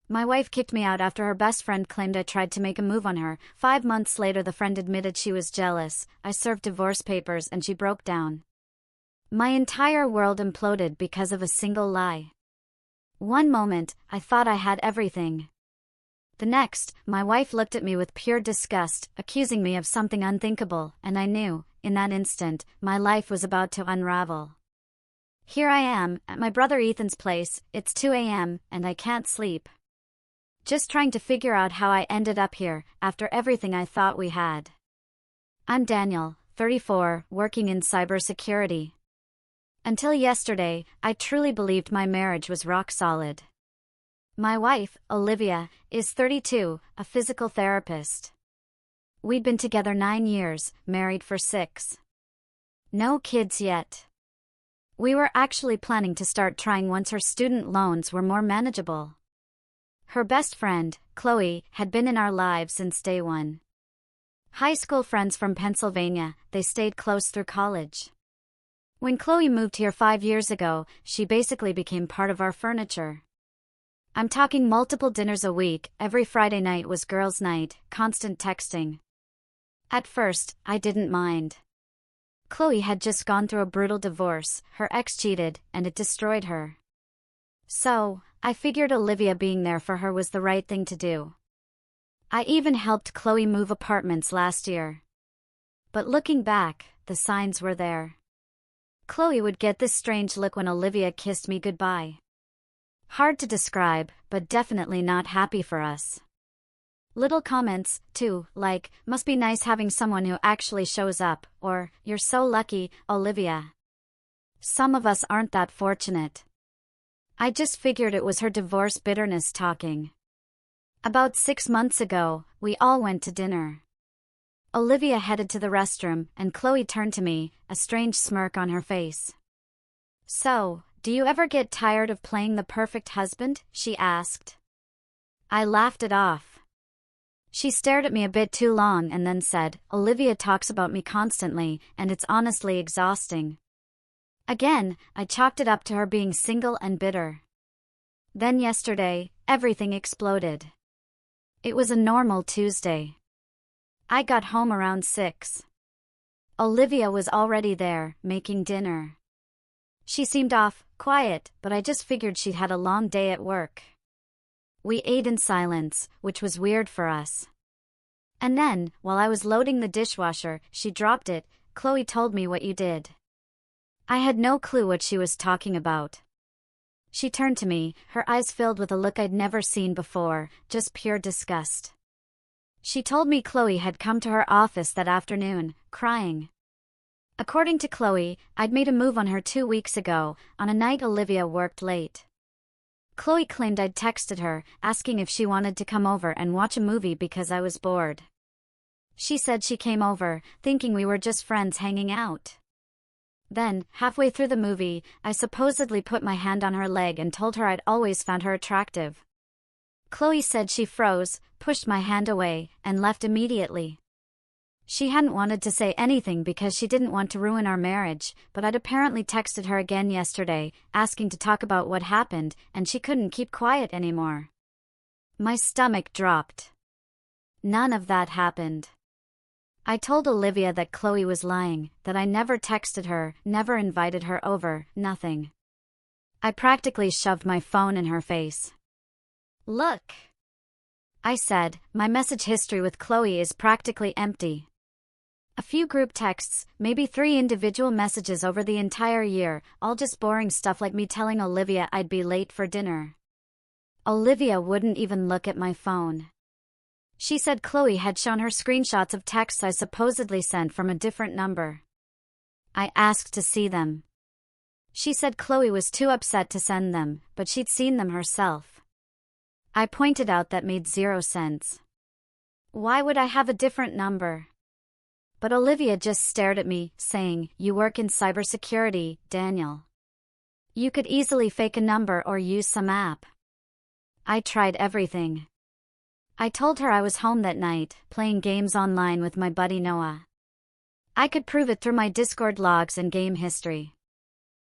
My wife kicked me out after her best friend claimed I tried to make a move on her. 5 months later, the friend admitted she was jealous. I served divorce papers and she broke down. My entire world imploded because of a single lie. One moment, I thought I had everything. The next, my wife looked at me with pure disgust, accusing me of something unthinkable, and I knew, in that instant, my life was about to unravel. Here I am, at my brother Ethan's place. It's 2 a.m., and I can't sleep. Just trying to figure out how I ended up here, after everything I thought we had. I'm Daniel, 34, working in cybersecurity. Until yesterday, I truly believed my marriage was rock solid. My wife, Olivia, is 32, a physical therapist. We'd been together 9 years, married for 6. No kids yet. We were actually planning to start trying once her student loans were more manageable. Her best friend, Chloe, had been in our lives since day one. High school friends from Pennsylvania, they stayed close through college. When Chloe moved here 5 years ago, she basically became part of our furniture. I'm talking multiple dinners a week. Every Friday night was girls' night, constant texting. At first, I didn't mind. Chloe had just gone through a brutal divorce, her ex cheated, and it destroyed her. So, I figured Olivia being there for her was the right thing to do. I even helped Chloe move apartments last year. But looking back, the signs were there. Chloe would get this strange look when Olivia kissed me goodbye. Hard to describe, but definitely not happy for us. Little comments, too, like, must be nice having someone who actually shows up, or, you're so lucky, Olivia. Some of us aren't that fortunate. I just figured it was her divorce bitterness talking. About 6 months ago, we all went to dinner. Olivia headed to the restroom, and Chloe turned to me, a strange smirk on her face. So, do you ever get tired of playing the perfect husband? She asked. I laughed it off. She stared at me a bit too long and then said, Olivia talks about me constantly, and it's honestly exhausting. Again, I chalked it up to her being single and bitter. Then yesterday, everything exploded. It was a normal Tuesday. I got home around 6. Olivia was already there, making dinner. She seemed off, quiet, but I just figured she'd had a long day at work. We ate in silence, which was weird for us. And then, while I was loading the dishwasher, she dropped it. Chloe told me what you did. I had no clue what she was talking about. She turned to me, her eyes filled with a look I'd never seen before, just pure disgust. She told me Chloe had come to her office that afternoon, crying. According to Chloe, I'd made a move on her 2 weeks ago, on a night Olivia worked late. Chloe claimed I'd texted her, asking if she wanted to come over and watch a movie because I was bored. She said she came over, thinking we were just friends hanging out. Then, halfway through the movie, I supposedly put my hand on her leg and told her I'd always found her attractive. Chloe said she froze, pushed my hand away, and left immediately. She hadn't wanted to say anything because she didn't want to ruin our marriage, but I'd apparently texted her again yesterday, asking to talk about what happened, and she couldn't keep quiet anymore. My stomach dropped. None of that happened. I told Olivia that Chloe was lying, that I never texted her, never invited her over, nothing. I practically shoved my phone in her face. Look, I said, my message history with Chloe is practically empty. A few group texts, maybe 3 individual messages over the entire year, all just boring stuff like me telling Olivia I'd be late for dinner. Olivia wouldn't even look at my phone. She said Chloe had shown her screenshots of texts I supposedly sent from a different number. I asked to see them. She said Chloe was too upset to send them, but she'd seen them herself. I pointed out that made 0 sense. Why would I have a different number? But Olivia just stared at me, saying, "You work in cybersecurity, Daniel. You could easily fake a number or use some app." I tried everything. I told her I was home that night, playing games online with my buddy Noah. I could prove it through my Discord logs and game history.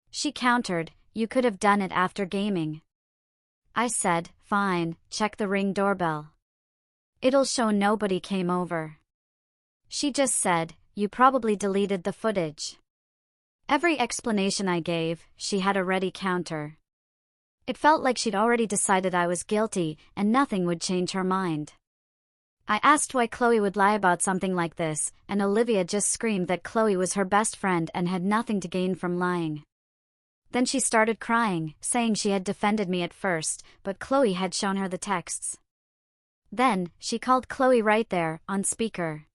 She countered, "You could have done it after gaming." I said, Fine, check the Ring doorbell. It'll show nobody came over. She just said, you probably deleted the footage. Every explanation I gave, she had a ready counter. It felt like she'd already decided I was guilty, and nothing would change her mind. I asked why Chloe would lie about something like this, and Olivia just screamed that Chloe was her best friend and had nothing to gain from lying. Then she started crying, saying she had defended me at first, but Chloe had shown her the texts. Then, she called Chloe right there, on speaker.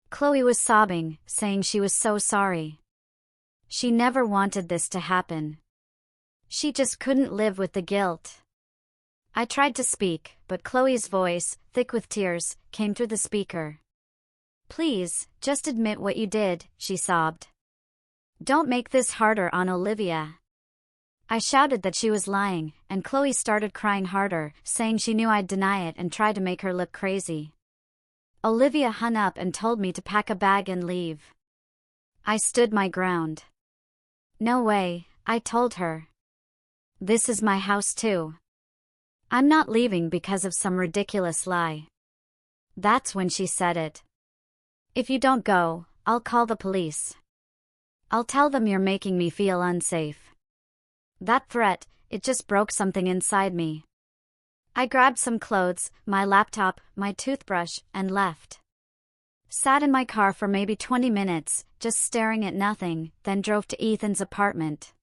Chloe was sobbing, saying she was so sorry. She never wanted this to happen. She just couldn't live with the guilt. I tried to speak, but Chloe's voice, thick with tears, came through the speaker. Please, just admit what you did, she sobbed. Don't make this harder on Olivia. I shouted that she was lying, and Chloe started crying harder, saying she knew I'd deny it and try to make her look crazy. Olivia hung up and told me to pack a bag and leave. I stood my ground. No way, I told her. This is my house too. I'm not leaving because of some ridiculous lie. That's when she said it. If you don't go, I'll call the police. I'll tell them you're making me feel unsafe. That threat, it just broke something inside me. I grabbed some clothes, my laptop, my toothbrush, and left. Sat in my car for maybe 20 minutes, just staring at nothing, then drove to Ethan's apartment.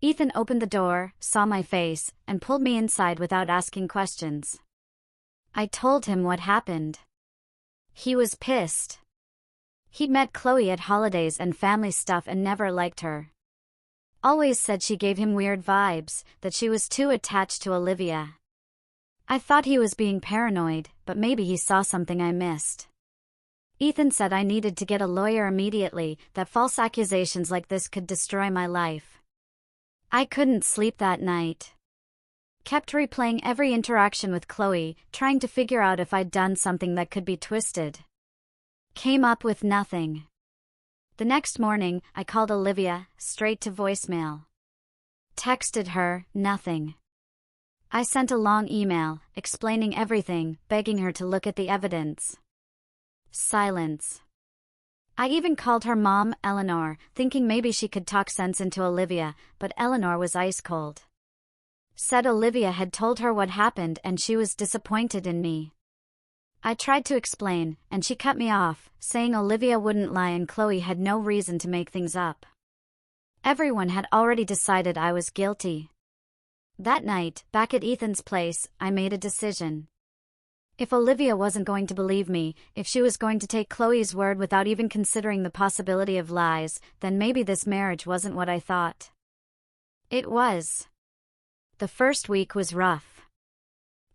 Ethan opened the door, saw my face, and pulled me inside without asking questions. I told him what happened. He was pissed. He'd met Chloe at holidays and family stuff and never liked her. Always said she gave him weird vibes, that she was too attached to Olivia. I thought he was being paranoid, but maybe he saw something I missed. Ethan said I needed to get a lawyer immediately, that false accusations like this could destroy my life. I couldn't sleep that night. Kept replaying every interaction with Chloe, trying to figure out if I'd done something that could be twisted. Came up with nothing. The next morning, I called Olivia, straight to voicemail. Texted her, nothing. I sent a long email, explaining everything, begging her to look at the evidence. Silence. I even called her mom, Eleanor, thinking maybe she could talk sense into Olivia, but Eleanor was ice cold. Said Olivia had told her what happened and she was disappointed in me. I tried to explain, and she cut me off, saying Olivia wouldn't lie and Chloe had no reason to make things up. Everyone had already decided I was guilty. That night, back at Ethan's place, I made a decision. If Olivia wasn't going to believe me, if she was going to take Chloe's word without even considering the possibility of lies, then maybe this marriage wasn't what I thought. It was. The first week was rough.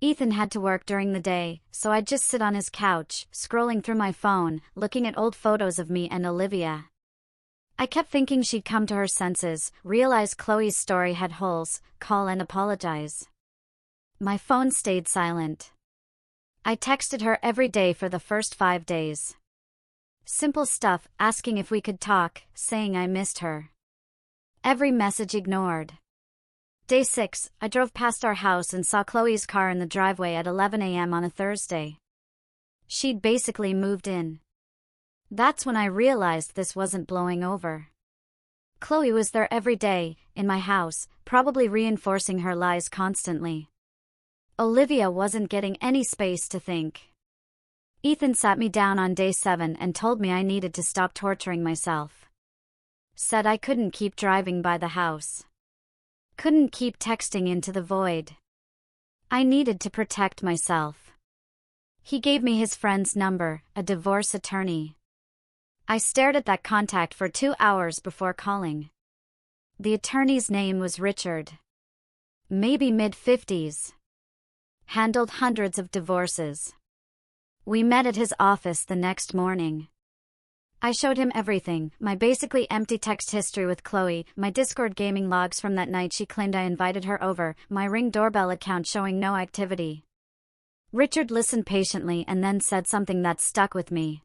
Ethan had to work during the day, so I'd just sit on his couch, scrolling through my phone, looking at old photos of me and Olivia. I kept thinking she'd come to her senses, realize Chloe's story had holes, call and apologize. My phone stayed silent. I texted her every day for the first 5 days. Simple stuff, asking if we could talk, saying I missed her. Every message ignored. Day 6, I drove past our house and saw Chloe's car in the driveway at 11 a.m. on a Thursday. She'd basically moved in. That's when I realized this wasn't blowing over. Chloe was there every day, in my house, probably reinforcing her lies constantly. Olivia wasn't getting any space to think. Ethan sat me down on day 7 and told me I needed to stop torturing myself. Said I couldn't keep driving by the house. Couldn't keep texting into the void. I needed to protect myself. He gave me his friend's number, a divorce attorney. I stared at that contact for 2 hours before calling. The attorney's name was Richard. Maybe mid-50s. Handled hundreds of divorces. We met at his office the next morning. I showed him everything, my basically empty text history with Chloe, my Discord gaming logs from that night she claimed I invited her over, my Ring doorbell account showing no activity. Richard listened patiently and then said something that stuck with me.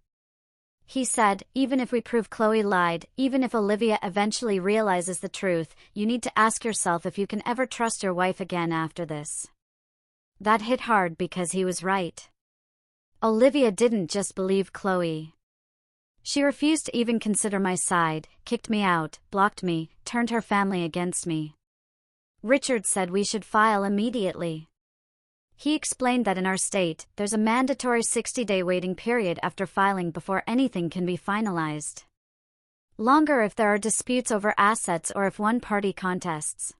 He said, even if we prove Chloe lied, even if Olivia eventually realizes the truth, you need to ask yourself if you can ever trust your wife again after this. That hit hard because he was right. Olivia didn't just believe Chloe. She refused to even consider my side, kicked me out, blocked me, turned her family against me. Richard said we should file immediately. He explained that in our state, there's a mandatory 60-day waiting period after filing before anything can be finalized. Longer if there are disputes over assets or if one party contests.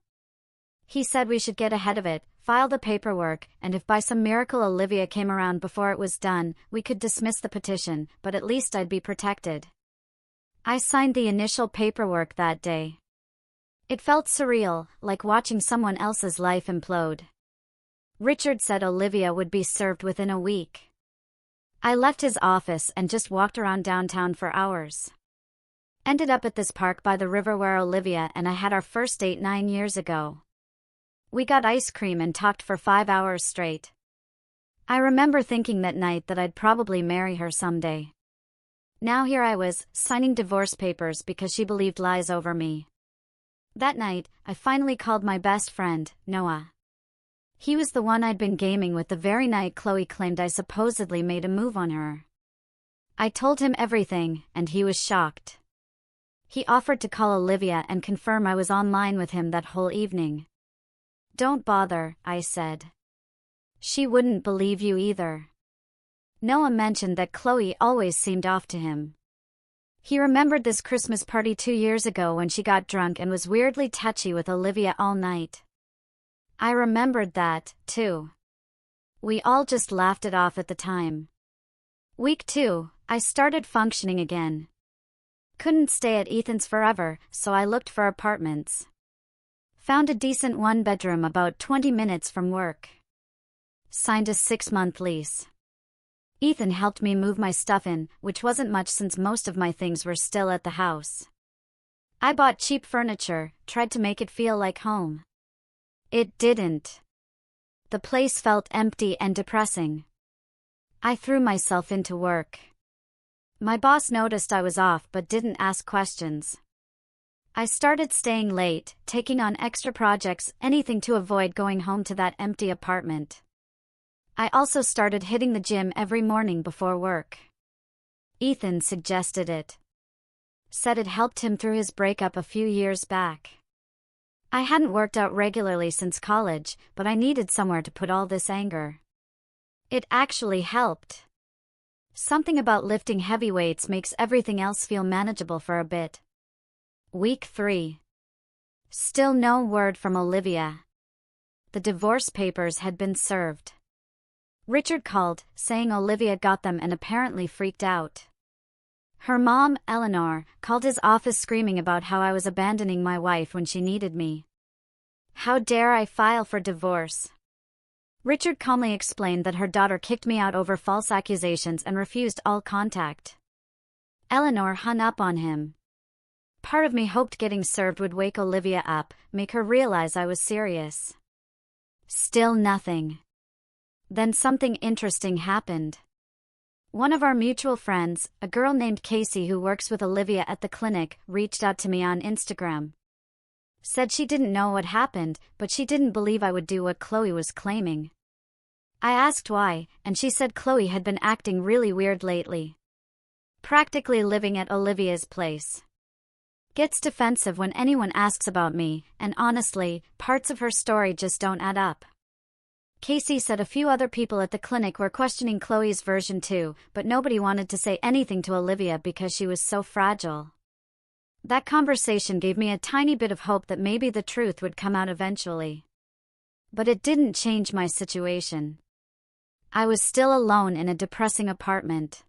He said we should get ahead of it, file the paperwork, and if by some miracle Olivia came around before it was done, we could dismiss the petition, but at least I'd be protected. I signed the initial paperwork that day. It felt surreal, like watching someone else's life implode. Richard said Olivia would be served within a week. I left his office and just walked around downtown for hours. Ended up at this park by the river where Olivia and I had our first date 9 years ago. We got ice cream and talked for 5 hours straight. I remember thinking that night that I'd probably marry her someday. Now here I was, signing divorce papers because she believed lies over me. That night, I finally called my best friend, Noah. He was the one I'd been gaming with the very night Chloe claimed I supposedly made a move on her. I told him everything, and he was shocked. He offered to call Olivia and confirm I was online with him that whole evening. "Don't bother," I said. "She wouldn't believe you either." Noah mentioned that Chloe always seemed off to him. He remembered this Christmas party 2 years ago when she got drunk and was weirdly touchy with Olivia all night. I remembered that, too. We all just laughed it off at the time. Week 2, I started functioning again. Couldn't stay at Ethan's forever, so I looked for apartments. Found a decent one-bedroom about 20 minutes from work. Signed a 6-month lease. Ethan helped me move my stuff in, which wasn't much since most of my things were still at the house. I bought cheap furniture, tried to make it feel like home. It didn't. The place felt empty and depressing. I threw myself into work. My boss noticed I was off but didn't ask questions. I started staying late, taking on extra projects, anything to avoid going home to that empty apartment. I also started hitting the gym every morning before work. Ethan suggested it. Said it helped him through his breakup a few years back. I hadn't worked out regularly since college, but I needed somewhere to put all this anger. It actually helped. Something about lifting heavy weights makes everything else feel manageable for a bit. Week 3. Still no word from Olivia. The divorce papers had been served. Richard called, saying Olivia got them and apparently freaked out. Her mom, Eleanor, called his office screaming about how I was abandoning my wife when she needed me. How dare I file for divorce? Richard calmly explained that her daughter kicked me out over false accusations and refused all contact. Eleanor hung up on him. Part of me hoped getting served would wake Olivia up, make her realize I was serious. Still nothing. Then something interesting happened. One of our mutual friends, a girl named Casey who works with Olivia at the clinic, reached out to me on Instagram. Said she didn't know what happened, but she didn't believe I would do what Chloe was claiming. I asked why, and she said Chloe had been acting really weird lately. Practically living at Olivia's place. Gets defensive when anyone asks about me, and honestly, parts of her story just don't add up. Casey said a few other people at the clinic were questioning Chloe's version too, but nobody wanted to say anything to Olivia because she was so fragile. That conversation gave me a tiny bit of hope that maybe the truth would come out eventually. But it didn't change my situation. I was still alone in a depressing apartment.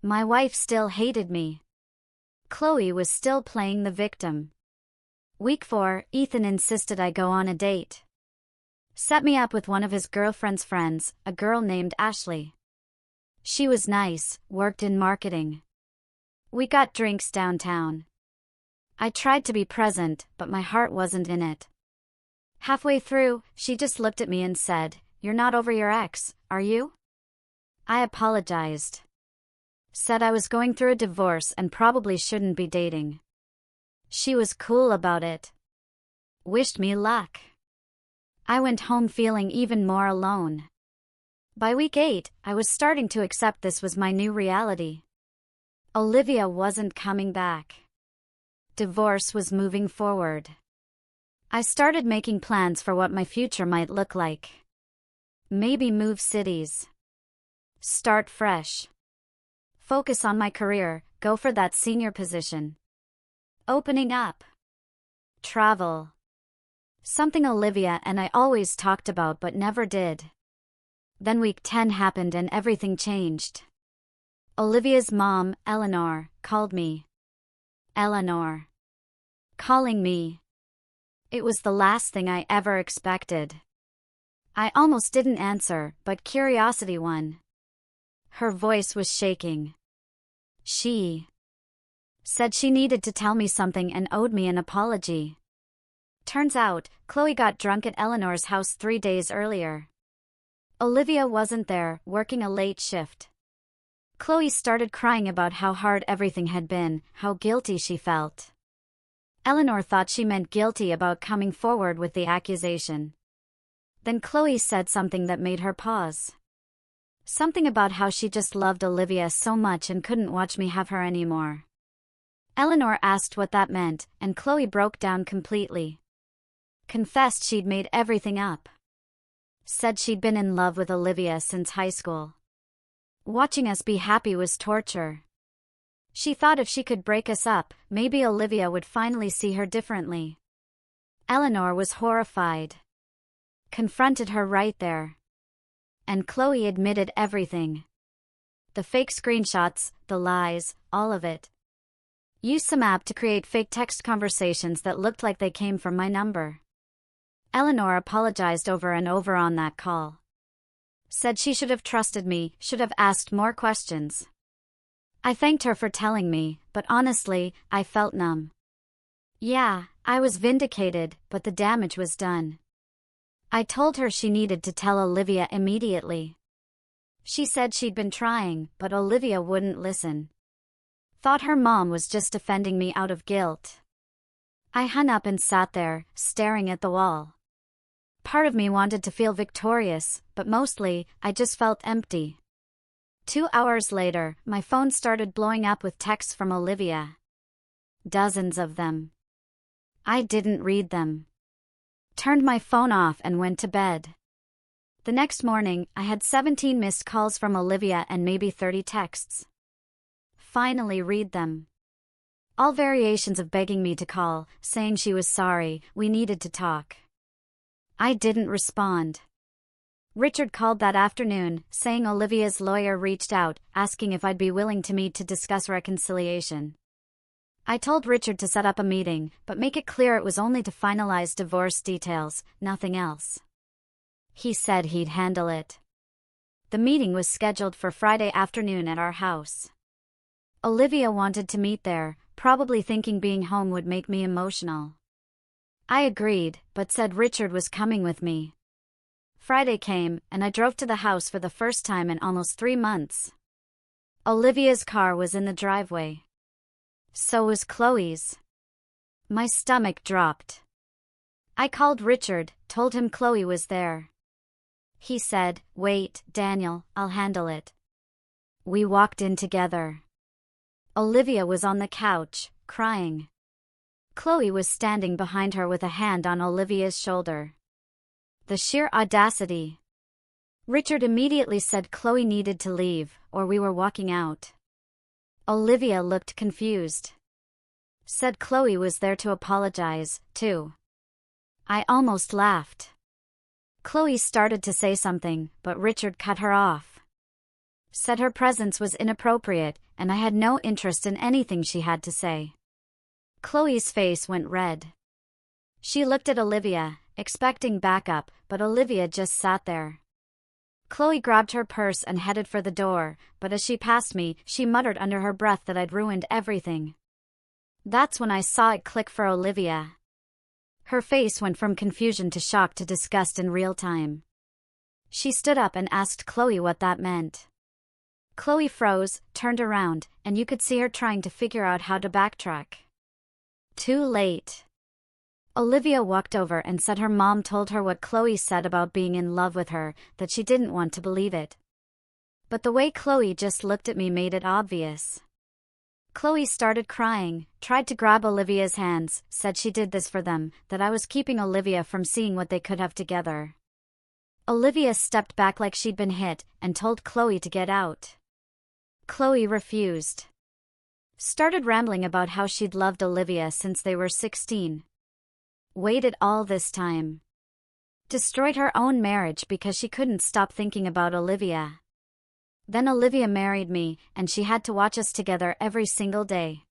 My wife still hated me. Chloe was still playing the victim. Week 4, Ethan insisted I go on a date. Set me up with one of his girlfriend's friends, a girl named Ashley. She was nice, worked in marketing. We got drinks downtown. I tried to be present, but my heart wasn't in it. Halfway through, she just looked at me and said, "You're not over your ex, are you?" I apologized. Said I was going through a divorce and probably shouldn't be dating. She was cool about it. Wished me luck. I went home feeling even more alone. By week 8, I was starting to accept this was my new reality. Olivia wasn't coming back. Divorce was moving forward. I started making plans for what my future might look like. Maybe move cities. Start fresh. Focus on my career, go for that senior position. Opening up. Travel. Something Olivia and I always talked about but never did. Then week 10 happened and everything changed. Olivia's mom, Eleanor, called me. Eleanor. Calling me. It was the last thing I ever expected. I almost didn't answer, but curiosity won. Her voice was shaking. She said she needed to tell me something and owed me an apology. Turns out, Chloe got drunk at Eleanor's house 3 days earlier. Olivia wasn't there, working a late shift. Chloe started crying about how hard everything had been, how guilty she felt. Eleanor thought she meant guilty about coming forward with the accusation. Then Chloe said something that made her pause. Something about how she just loved Olivia so much and couldn't watch me have her anymore. Eleanor asked what that meant, and Chloe broke down completely. Confessed she'd made everything up. Said she'd been in love with Olivia since high school. Watching us be happy was torture. She thought if she could break us up, maybe Olivia would finally see her differently. Eleanor was horrified. Confronted her right there. And Chloe admitted everything. The fake screenshots, the lies, all of it. Used some app to create fake text conversations that looked like they came from my number. Eleanor apologized over and over on that call. Said she should have trusted me, should have asked more questions. I thanked her for telling me, but honestly, I felt numb. Yeah, I was vindicated, but the damage was done. I told her she needed to tell Olivia immediately. She said she'd been trying, but Olivia wouldn't listen. Thought her mom was just defending me out of guilt. I hung up and sat there, staring at the wall. Part of me wanted to feel victorious, but mostly, I just felt empty. 2 hours later, my phone started blowing up with texts from Olivia. Dozens of them. I didn't read them. Turned my phone off and went to bed. The next morning, I had 17 missed calls from Olivia and maybe 30 texts. Finally read them. All variations of begging me to call, saying she was sorry, we needed to talk. I didn't respond. Richard called that afternoon, saying Olivia's lawyer reached out, asking if I'd be willing to meet to discuss reconciliation. I told Richard to set up a meeting, but make it clear it was only to finalize divorce details, nothing else. He said he'd handle it. The meeting was scheduled for Friday afternoon at our house. Olivia wanted to meet there, probably thinking being home would make me emotional. I agreed, but said Richard was coming with me. Friday came, and I drove to the house for the first time in almost 3 months. Olivia's car was in the driveway. So was Chloe's. My stomach dropped. I called Richard, told him Chloe was there. He said, "Wait, Daniel, I'll handle it." We walked in together. Olivia was on the couch, crying. Chloe was standing behind her with a hand on Olivia's shoulder. The sheer audacity. Richard immediately said Chloe needed to leave, or we were walking out. Olivia looked confused. Said Chloe was there to apologize, too. I almost laughed. Chloe started to say something, but Richard cut her off. Said her presence was inappropriate, and I had no interest in anything she had to say. Chloe's face went red. She looked at Olivia, expecting backup, but Olivia just sat there. Chloe grabbed her purse and headed for the door, but as she passed me, she muttered under her breath that I'd ruined everything. That's when I saw it click for Olivia. Her face went from confusion to shock to disgust in real time. She stood up and asked Chloe what that meant. Chloe froze, turned around, and you could see her trying to figure out how to backtrack. Too late. Olivia walked over and said her mom told her what Chloe said about being in love with her, that she didn't want to believe it. But the way Chloe just looked at me made it obvious. Chloe started crying, tried to grab Olivia's hands, said she did this for them, that I was keeping Olivia from seeing what they could have together. Olivia stepped back like she'd been hit, and told Chloe to get out. Chloe refused. Started rambling about how she'd loved Olivia since they were 16. Waited all this time. Destroyed her own marriage because she couldn't stop thinking about Olivia. Then Olivia married me, and she had to watch us together every single day.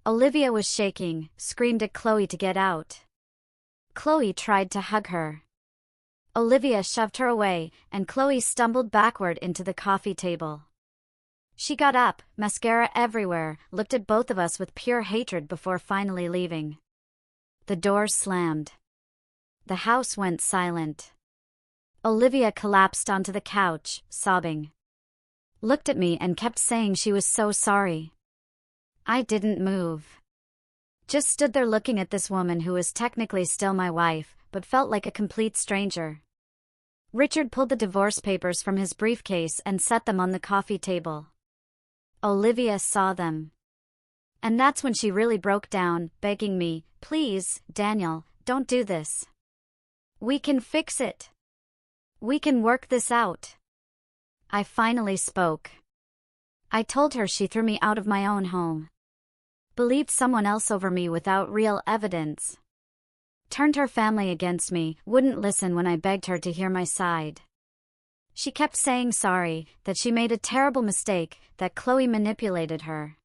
Olivia was shaking, screamed at Chloe to get out. Chloe tried to hug her. Olivia shoved her away, and Chloe stumbled backward into the coffee table. She got up, mascara everywhere, looked at both of us with pure hatred before finally leaving. The door slammed. The house went silent. Olivia collapsed onto the couch, sobbing. Looked at me and kept saying she was so sorry. I didn't move. Just stood there looking at this woman who was technically still my wife, but felt like a complete stranger. Richard pulled the divorce papers from his briefcase and set them on the coffee table. Olivia saw them. And that's when she really broke down, begging me, "Please, Daniel, don't do this. We can fix it. We can work this out." I finally spoke. I told her she threw me out of my own home. Believed someone else over me without real evidence. Turned her family against me, wouldn't listen when I begged her to hear my side. She kept saying sorry, that she made a terrible mistake, that Chloe manipulated her.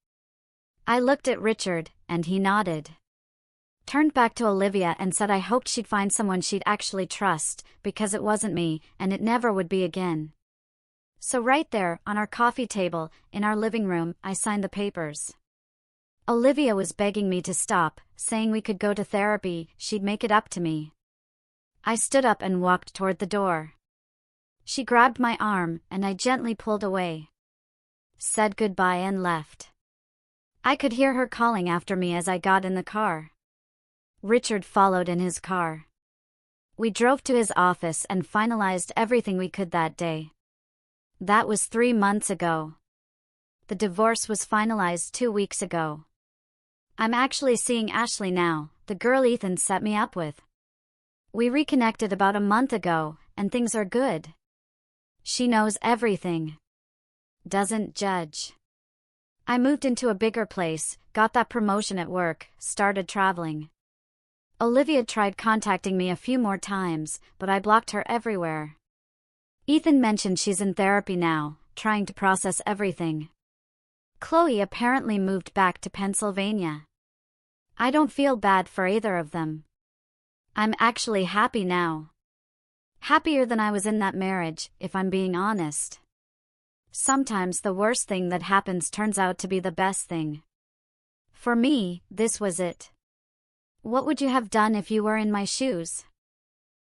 I looked at Richard, and he nodded. Turned back to Olivia and said I hoped she'd find someone she'd actually trust, because it wasn't me, and it never would be again. So right there, on our coffee table, in our living room, I signed the papers. Olivia was begging me to stop, saying we could go to therapy, she'd make it up to me. I stood up and walked toward the door. She grabbed my arm, and I gently pulled away. Said goodbye and left. I could hear her calling after me as I got in the car. Richard followed in his car. We drove to his office and finalized everything we could that day. That was 3 months ago. The divorce was finalized 2 weeks ago. I'm actually seeing Ashley now, the girl Ethan set me up with. We reconnected about a month ago, and things are good. She knows everything. Doesn't judge. I moved into a bigger place, got that promotion at work, started traveling. Olivia tried contacting me a few more times, but I blocked her everywhere. Ethan mentioned she's in therapy now, trying to process everything. Chloe apparently moved back to Pennsylvania. I don't feel bad for either of them. I'm actually happy now. Happier than I was in that marriage, if I'm being honest. Sometimes the worst thing that happens turns out to be the best thing. For me, this was it. What would you have done if you were in my shoes?